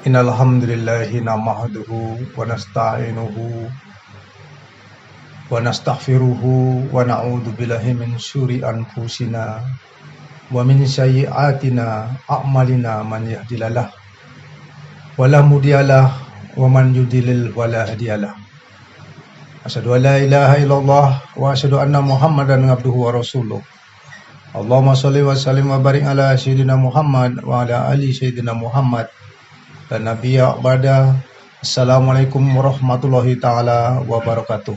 Innal hamdalillahi nahmaduhu wa nasta'inuhu wa nastaghfiruhu wa na'udzu billahi min syururi anfusina wa min sayyi'atina a'malina. Man yahdihillahu wa la mudhiyalah wa man yudlil wa la hadiyalah. Asyhadu an la ilaha illallah wa asyhadu anna Muhammadan abduhu wa rasuluh. Allahumma shalli wa sallim wa barik ala sayyidina Muhammad wa ala ali sayyidina Muhammad dan nabiyya ba'da. Assalamualaikum warahmatullahi taala wabarakatuh.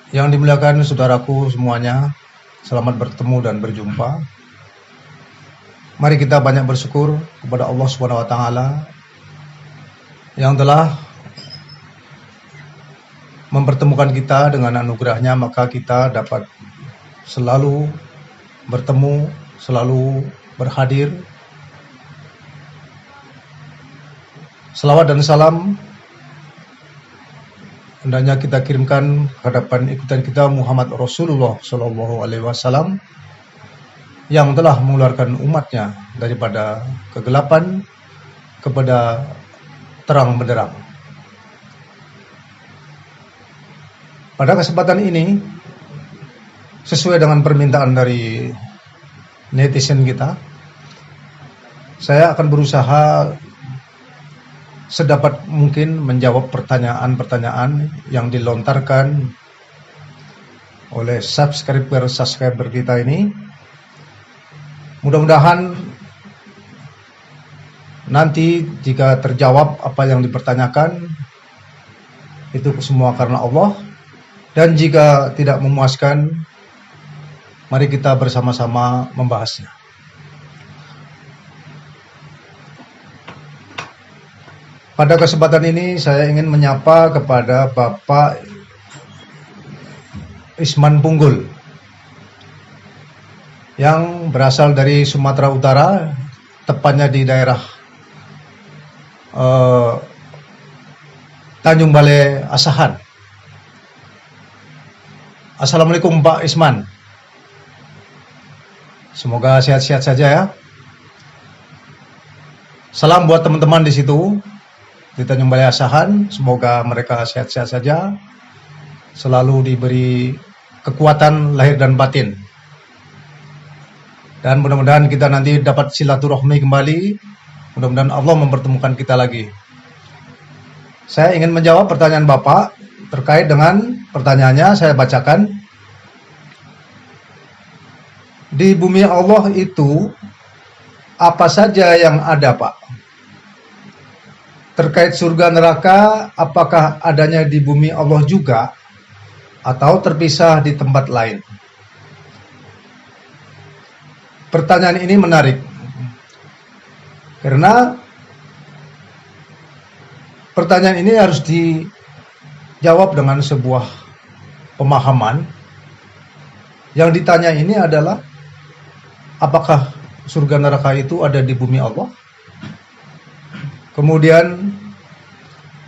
Yang dimuliakan saudaraku semuanya, selamat bertemu dan berjumpa. Mari kita banyak bersyukur kepada Allah Subhanahu wa taala yang telah mempertemukan kita dengan anugerahnya, maka kita dapat selalu bertemu, selalu berhadir. Selawat dan salam hendaknya kita kirimkan ke hadapan ikutan kita Muhammad Rasulullah Shallallahu Alaihi Wasallam yang telah mengeluarkan umatnya daripada kegelapan kepada terang benderang. Pada kesempatan ini, sesuai dengan permintaan dari netizen kita, saya akan berusaha sedapat mungkin menjawab pertanyaan-pertanyaan yang dilontarkan oleh subscriber kita ini. Mudah-mudahan nanti jika terjawab apa yang dipertanyakan, itu semua karena Allah. Dan jika tidak memuaskan, mari kita bersama-sama membahasnya. Pada kesempatan ini saya ingin menyapa kepada Bapak Isman Punggul yang berasal dari Sumatera Utara, tepatnya di daerah Tanjung Balai Asahan. Assalamualaikum Pak Isman. Semoga sehat-sehat saja ya. Salam buat teman-teman di situ di Tanjung Balai Asahan, semoga mereka sehat-sehat saja, selalu diberi kekuatan lahir dan batin. Dan mudah-mudahan kita nanti dapat silaturahmi kembali, mudah-mudahan Allah mempertemukan kita lagi. Saya ingin menjawab pertanyaan Bapak terkait dengan pertanyaannya, saya bacakan. Di bumi Allah itu apa saja yang ada, Pak? Terkait surga neraka, apakah adanya di bumi Allah juga atau terpisah di tempat lain? Pertanyaan ini menarik karena pertanyaan ini harus dijawab dengan sebuah pemahaman. Yang ditanya ini adalah apakah surga neraka itu ada di bumi Allah? Kemudian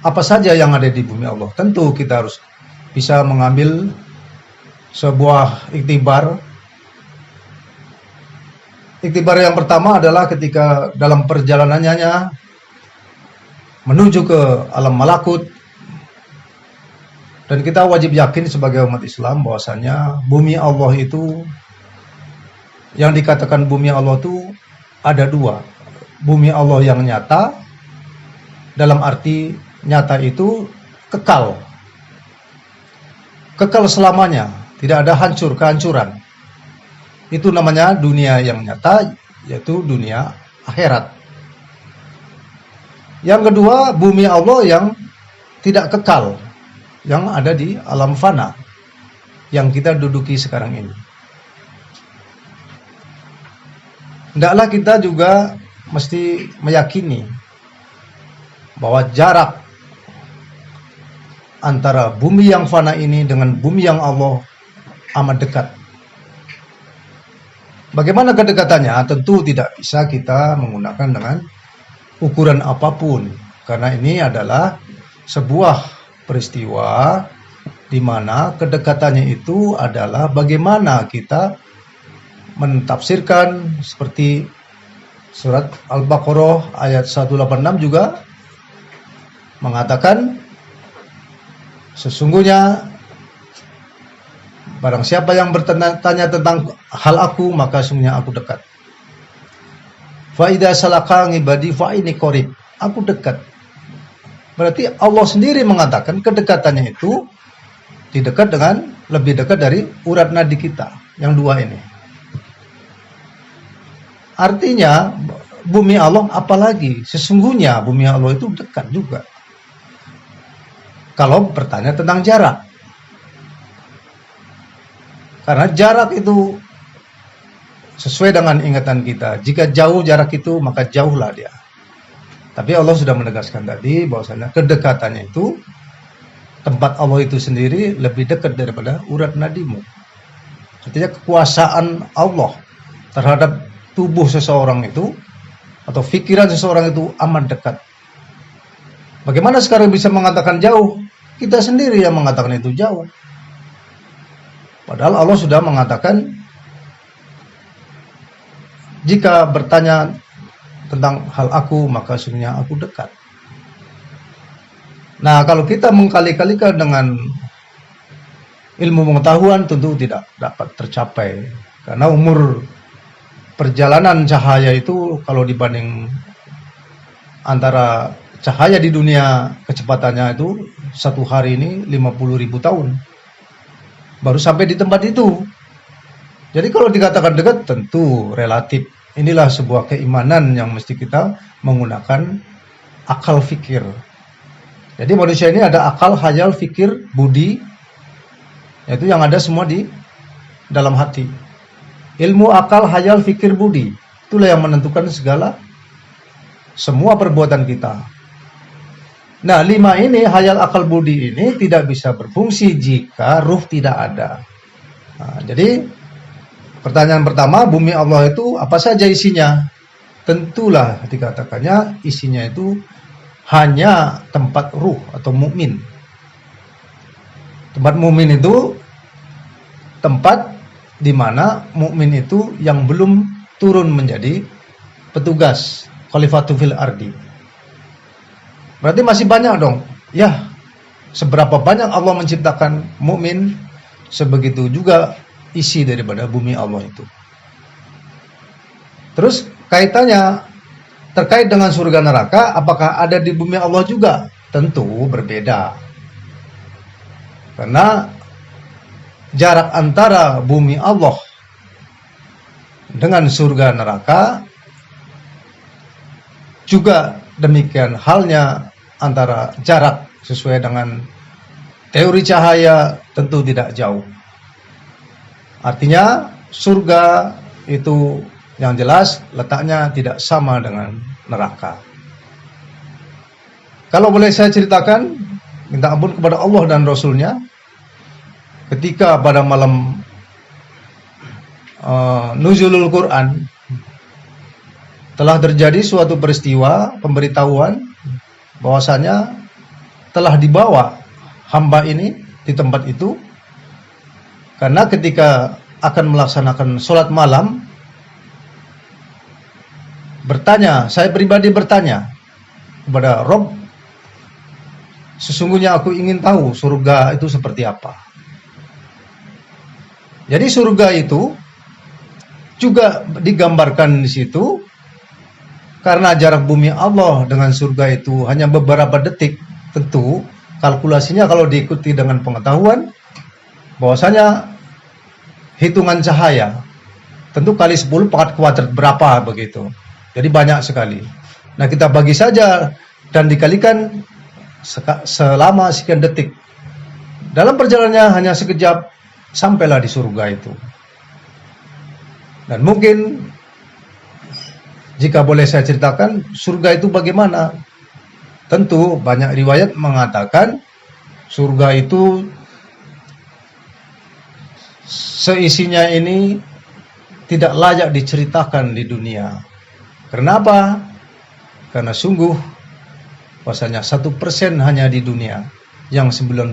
apa saja yang ada di bumi Allah? Tentu kita harus bisa mengambil sebuah iktibar. Iktibar yang pertama adalah ketika dalam perjalanannya menuju ke alam malakut. Dan kita wajib yakin sebagai umat Islam bahwasanya bumi Allah itu, yang dikatakan bumi Allah itu ada dua. Bumi Allah yang nyata, dalam arti nyata itu kekal. Kekal selamanya, tidak ada kehancuran. Itu namanya dunia yang nyata, yaitu dunia akhirat. Yang kedua, bumi Allah yang tidak kekal, yang ada di alam fana, yang kita duduki sekarang ini. Hendaklah kita juga mesti meyakini bahwa jarak antara bumi yang fana ini dengan bumi yang Allah amat dekat. Bagaimana kedekatannya? Tentu tidak bisa kita menggunakan dengan ukuran apapun, karena ini adalah sebuah peristiwa di mana kedekatannya itu adalah bagaimana kita mentafsirkan seperti Surat Al-Baqarah ayat 186 juga mengatakan, sesungguhnya barang siapa yang bertanya tentang hal aku, maka sesungguhnya aku dekat. Fa idza salaka ibadi fa inni qarib. Aku dekat. Berarti Allah sendiri mengatakan kedekatannya itu lebih dekat dari urat nadi kita yang dua ini. Artinya bumi Allah, apalagi sesungguhnya bumi Allah itu dekat juga. Kalau bertanya tentang jarak, karena jarak itu sesuai dengan ingatan kita. Jika jauh jarak itu, maka jauhlah dia. Tapi Allah sudah menegaskan tadi bahwasanya kedekatannya itu, tempat Allah itu sendiri lebih dekat daripada urat nadimu. Artinya kekuasaan Allah terhadap tubuh seseorang itu atau pikiran seseorang itu amat dekat. Bagaimana sekarang bisa mengatakan jauh? Kita sendiri yang mengatakan itu jauh. Padahal Allah sudah mengatakan, jika bertanya tentang hal aku, maka sesungguhnya aku dekat. Nah, kalau kita mengkali-kalikan dengan ilmu pengetahuan, tentu tidak dapat tercapai. Karena umur perjalanan cahaya itu, kalau dibanding antara cahaya di dunia, kecepatannya itu satu hari ini 50.000 tahun baru sampai di tempat itu. Jadi kalau dikatakan dekat, tentu relatif. Inilah sebuah keimanan yang mesti kita menggunakan akal fikir. Jadi manusia ini ada akal, hayal, fikir, budi, yaitu yang ada semua di dalam hati. Ilmu, akal, hayal, fikir, budi, itulah yang menentukan semua perbuatan kita. Nah, 5 ini, hayal, akal, budi ini tidak bisa berfungsi jika ruh tidak ada. Nah, jadi pertanyaan pertama, bumi Allah itu apa saja isinya? Tentulah dikatakannya isinya itu hanya tempat ruh atau mukmin. Tempat mukmin itu tempat di mana mukmin itu yang belum turun menjadi petugas khalifatu fil ardi. Berarti masih banyak dong. Ya, seberapa banyak Allah menciptakan mukmin, sebegitu juga isi daripada bumi Allah itu. Terus kaitannya terkait dengan surga neraka, apakah ada di bumi Allah juga? Tentu berbeda. Karena jarak antara bumi Allah dengan surga neraka juga demikian halnya antara jarak sesuai dengan teori cahaya, tentu tidak jauh. Artinya surga itu yang jelas letaknya tidak sama dengan neraka. Kalau boleh saya ceritakan, minta ampun kepada Allah dan Rasulnya, ketika pada malam nuzulul Quran telah terjadi suatu peristiwa pemberitahuan bahwasanya telah dibawa hamba ini di tempat itu, karena ketika akan melaksanakan sholat malam saya pribadi bertanya kepada Rob, sesungguhnya aku ingin tahu surga itu seperti apa. Jadi surga itu juga digambarkan di situ, karena jarak bumi Allah dengan surga itu hanya beberapa detik. Tentu kalkulasinya kalau diikuti dengan pengetahuan bahwasanya hitungan cahaya tentu kali 10 pangkat kuadrat berapa begitu. Jadi banyak sekali. Nah, kita bagi saja dan dikalikan selama sekian detik. Dalam perjalanannya hanya sekejap, sampailah di surga itu. Dan mungkin jika boleh saya ceritakan, surga itu bagaimana? Tentu banyak riwayat mengatakan surga itu seisinya ini tidak layak diceritakan di dunia. Kenapa? Karena sungguh bahwasanya 1% hanya di dunia, yang 99%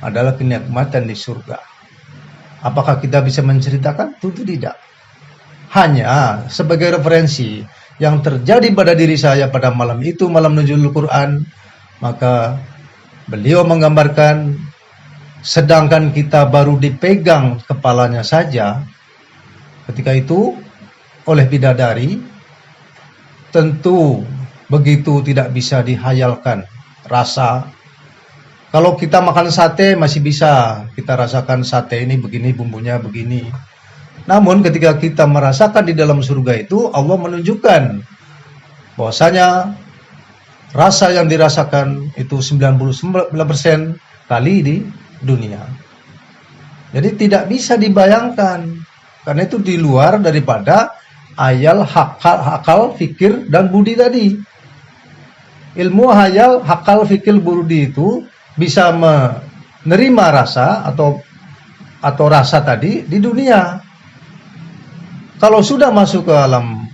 adalah kenikmatan di surga. Apakah kita bisa menceritakan? Tentu tidak. hanya sebagai referensi yang terjadi pada diri saya pada malam itu, malam nuzulul Quran, maka beliau menggambarkan sedangkan kita baru dipegang kepalanya saja ketika itu oleh bidadari, tentu begitu tidak bisa dihayalkan rasa. Kalau kita makan sate masih bisa kita rasakan sate ini begini, bumbunya begini. Namun ketika kita merasakan di dalam surga itu, Allah menunjukkan bahwasanya rasa yang dirasakan itu 99% kali di dunia. Jadi tidak bisa dibayangkan, karena itu di luar daripada hayal, akal, fikir, dan budi tadi. Ilmu hayal, akal, fikir, budi itu bisa menerima rasa atau rasa tadi di dunia. Kalau sudah masuk ke alam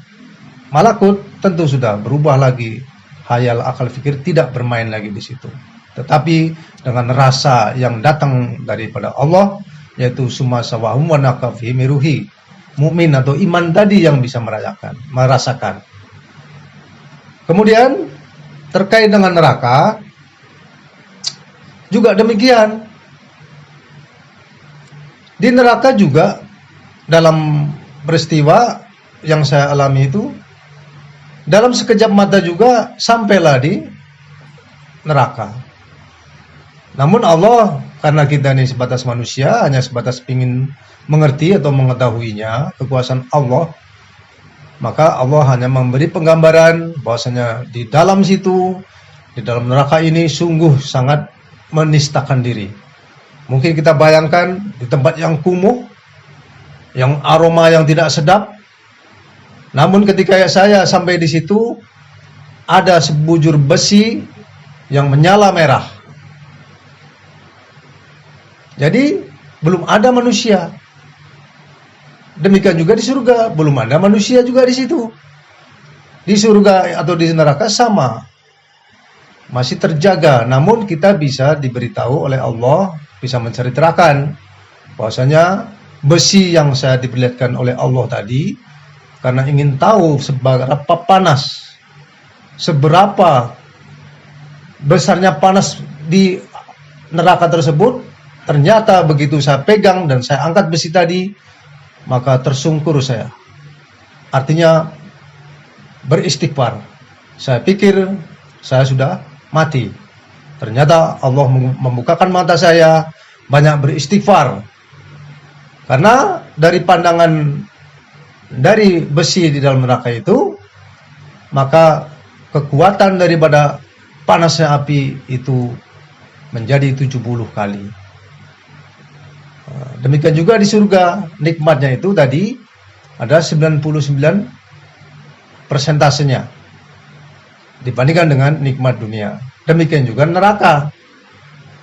malakut, tentu sudah berubah lagi. Hayal, akal, fikir tidak bermain lagi di situ. Tetapi dengan rasa yang datang daripada Allah, yaitu summa sawahum wa nakafi miruhi, mukmin atau iman tadi yang bisa merasakan. Kemudian terkait dengan neraka juga demikian. Di neraka juga dalam peristiwa yang saya alami itu, dalam sekejap mata juga sampailah di neraka. Namun Allah, karena kita ini sebatas manusia, hanya sebatas ingin mengerti atau mengetahuinya, kekuasaan Allah, maka Allah hanya memberi penggambaran bahwasanya di dalam situ, di dalam neraka ini sungguh sangat menistakan diri. Mungkin kita bayangkan di tempat yang kumuh, yang aroma yang tidak sedap. Namun ketika saya sampai di situ, ada sebujur besi yang menyala merah. Jadi belum ada manusia. Demikian juga di surga, belum ada manusia juga di situ. Di surga atau di neraka sama, masih terjaga. Namun kita bisa diberitahu oleh Allah, bisa menceritakan bahwasanya besi yang saya diperlihatkan oleh Allah tadi, karena ingin tahu seberapa panas, seberapa besarnya panas di neraka tersebut. Ternyata begitu saya pegang dan saya angkat besi tadi, maka tersungkur saya. Artinya beristighfar. Saya pikir saya sudah mati. Ternyata Allah membukakan mata saya, banyak beristighfar. Karena dari pandangan dari besi di dalam neraka itu, maka kekuatan daripada panasnya api itu menjadi 70 kali. Demikian juga di surga, nikmatnya itu tadi ada 99 persentasenya dibandingkan dengan nikmat dunia. Demikian juga neraka.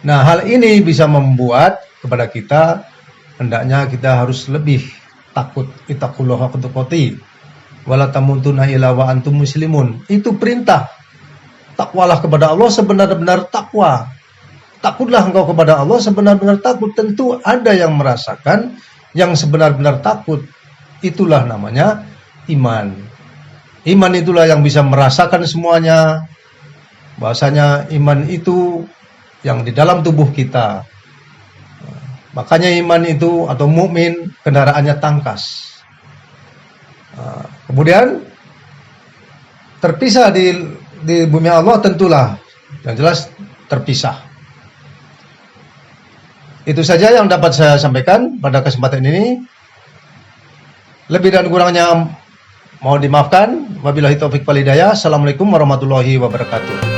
Nah, hal ini bisa membuat kepada kita hendaknya kita harus lebih takut. Ittaqullaha haqqa tuqatih wala tamutunna illa wa antum muslimun. Itu perintah. Takwalah kepada Allah sebenar-benar takwa. Takutlah engkau kepada Allah sebenar-benar takut. Tentu ada yang merasakan yang sebenar-benar takut. Itulah namanya iman. Iman itulah yang bisa merasakan semuanya. Bahasanya iman itu yang di dalam tubuh kita. Makanya iman itu atau mukmin kendaraannya tangkas. Kemudian terpisah di bumi Allah, tentulah yang jelas terpisah. Itu saja yang dapat saya sampaikan pada kesempatan ini. Lebih dan kurangnya mohon dimaafkan. Wabillahi taufik wal hidayah. Assalamualaikum warahmatullahi wabarakatuh.